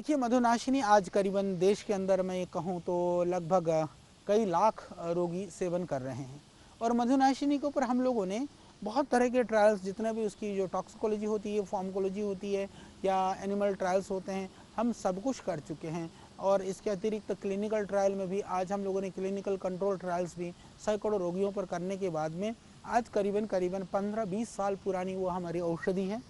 देखिए, मधुनाशिनी आज करीबन देश के अंदर मैं कहूँ तो लगभग कई लाख रोगी सेवन कर रहे हैं। और मधुनाशिनी के ऊपर हम लोगों ने बहुत तरह के ट्रायल्स, जितने भी उसकी जो टॉक्सिकोलॉजी होती है, फार्माकोलॉजी होती है या एनिमल ट्रायल्स होते हैं, हम सब कुछ कर चुके हैं। और इसके अतिरिक्त क्लिनिकल ट्रायल में भी आज हम लोगों ने क्लिनिकल कंट्रोल ट्रायल्स भी सैकड़ों रोगियों पर करने के बाद में आज करीबन 15-20 साल पुरानी वो हमारी औषधि है।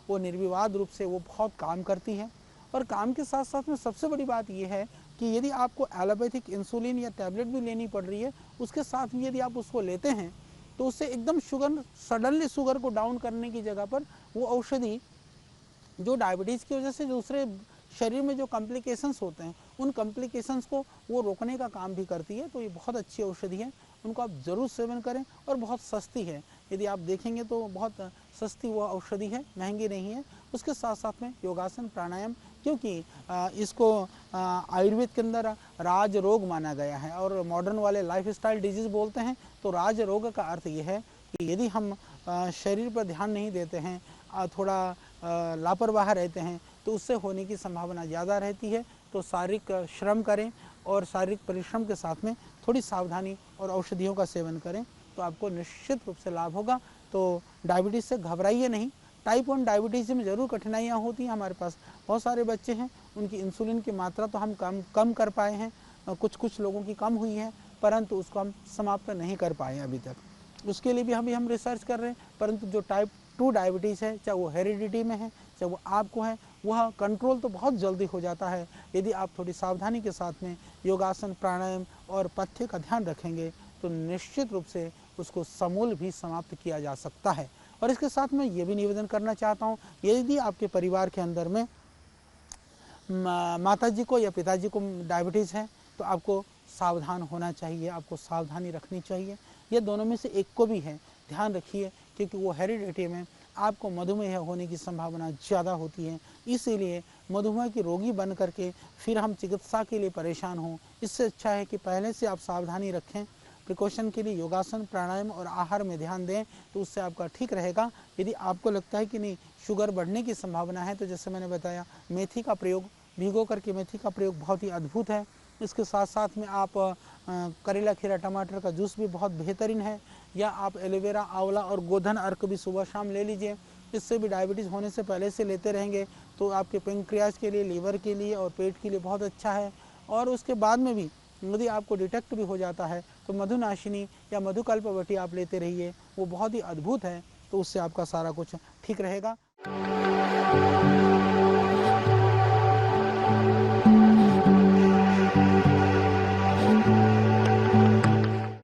वो निर्विवाद रूप से वो बहुत काम करती है। और काम के साथ साथ में सबसे बड़ी बात यह है कि यदि आपको एलोपैथिक इंसुलिन या टैबलेट भी लेनी पड़ रही है, उसके साथ में यदि आप उसको लेते हैं तो उससे एकदम सडनली शुगर को डाउन करने की जगह पर वो औषधि जो डायबिटीज़ की वजह से दूसरे शरीर में जो कॉम्प्लिकेशंस होते हैं, उन कॉम्प्लिकेशंस को वो रोकने का काम भी करती है। तो ये बहुत अच्छी औषधि है, उनको आप ज़रूर सेवन करें। और बहुत सस्ती है, यदि आप देखेंगे तो बहुत सस्ती वो औषधि है, महंगी नहीं है। उसके साथ साथ में योगासन, प्राणायाम, क्योंकि इसको आयुर्वेद के अंदर राज रोग माना गया है और मॉडर्न वाले लाइफस्टाइल डिजीज़ बोलते हैं। तो राज रोग का अर्थ ये है कि यदि हम शरीर पर ध्यान नहीं देते हैं, थोड़ा लापरवाह रहते हैं, तो उससे होने की संभावना ज़्यादा रहती है। तो शारीरिक श्रम करें और शारीरिक परिश्रम के साथ में थोड़ी सावधानी और औषधियों का सेवन करें तो आपको निश्चित रूप से लाभ होगा। तो डायबिटीज़ से घबराइए नहीं। टाइप 1 डायबिटीज़ में ज़रूर कठिनाइयाँ होती हैं। हमारे पास बहुत सारे बच्चे हैं, उनकी इंसुलिन की मात्रा तो हम कम कर पाए हैं, कुछ लोगों की कम हुई है, परंतु उसको हम समाप्त नहीं कर पाए अभी तक। उसके लिए भी हम रिसर्च कर रहे हैं। परंतु जो टाइप 2 डायबिटीज़ है, चाहे वो हेरिडिटी में है, चाहे वो आपको है, वह कंट्रोल तो बहुत जल्दी हो जाता है यदि आप थोड़ी सावधानी के साथ में योगासन, प्राणायाम और पथ्य का ध्यान रखेंगे तो निश्चित रूप से उसको समूल भी समाप्त किया जा सकता है। और इसके साथ मैं ये भी निवेदन करना चाहता हूँ, यदि आपके परिवार के अंदर में माताजी को या पिताजी को डायबिटीज़ है तो आपको सावधान होना चाहिए, आपको सावधानी रखनी चाहिए। ये दोनों में से एक को भी है, ध्यान रखिए, क्योंकि वो हेरिडिटी में आपको मधुमेह होने की संभावना ज़्यादा होती है। इसीलिए मधुमेह की रोगी बन करके फिर हम चिकित्सा के लिए परेशान हों, इससे अच्छा है कि पहले से आप सावधानी रखें, प्रिकॉशन के लिए योगासन, प्राणायाम और आहार में ध्यान दें, तो उससे आपका ठीक रहेगा। यदि आपको लगता है कि नहीं शुगर बढ़ने की संभावना है, तो जैसे मैंने बताया, मेथी का प्रयोग, भिगो करके मेथी का प्रयोग बहुत ही अद्भुत है। इसके साथ साथ में आप करेला, खीरा, टमाटर का जूस भी बहुत बेहतरीन है, या आप एलोवेरा, आंवला और गोधन अर्क भी सुबह शाम ले लीजिए। इससे भी डायबिटीज़ होने से पहले से लेते रहेंगे तो आपके पेंक्रियाज के लिए, लीवर के लिए और पेट के लिए बहुत अच्छा है। और उसके बाद में भी यदि आपको डिटेक्ट भी हो जाता है तो मधुनाशिनी या मधुकल्पवटी आप लेते रहिए, वो बहुत ही अद्भुत है। तो उससे आपका सारा कुछ ठीक रहेगा।